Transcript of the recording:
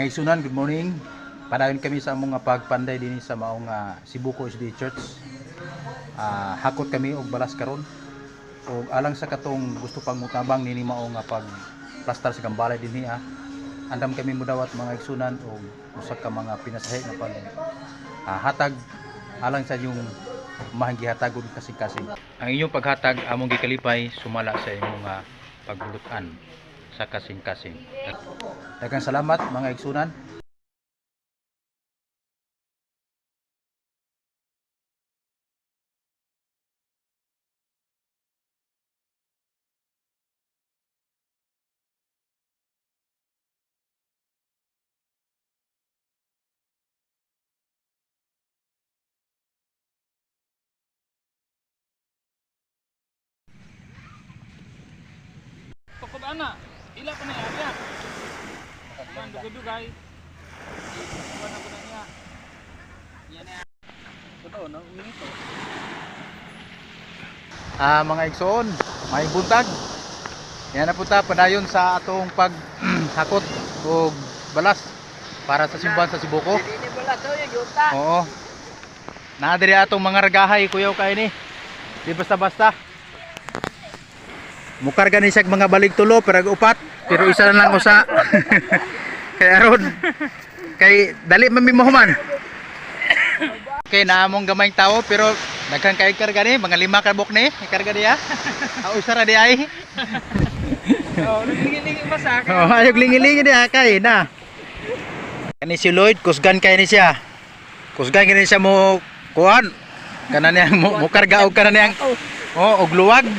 Mga igsunan, good morning. Padayon kami sa mga pagpanday din sa maong Sibuko SD Church. Hakot kami og balas karon. Og alang sa katong gusto pang mutabang nini maong pag plaster sa gambalay dinhi andam kami mudawat mga igsunan og usa ka mga pinasahi na pag hatag alang sa inyong mahigihatagon kasing-kasing. Ang inyong paghatag among gikalipay sumala sa imong pagbulutan sa kasing-kasing. Daghang salamat mga igsunan. Pokok anak, ila pa na yan. Yan, dugay-dugay. Iwan ako na niya. Yan na. Totoo, no? Unito. Mga igsoon, may buntag. Yan na punta padayon sa atong paghakot og balas para sa simbahan sa Sibuko. Hindi balas daw yung yuta. Oo. Naadiri atong mga ragahay kuyaw kay ni. Di basta-basta. Mukarga ni siya mga balik tulo pero upat pero isa na lang usa. Kay aron kay dali mamimahuman. Okay, naamong gamayng tao pero daghang kay karga ni mga 5 ka bok ni ikarga diya. Usa ra di ay. Oh, naglingi-lingi pa sa akin. Oh, ayog lingi-lingi diya kay na. Kani si Lloyd kusgan kay ni siya. Kusgan kini siya mo kuan. Kana niya mo karga og kana niya. Oh, og luwag.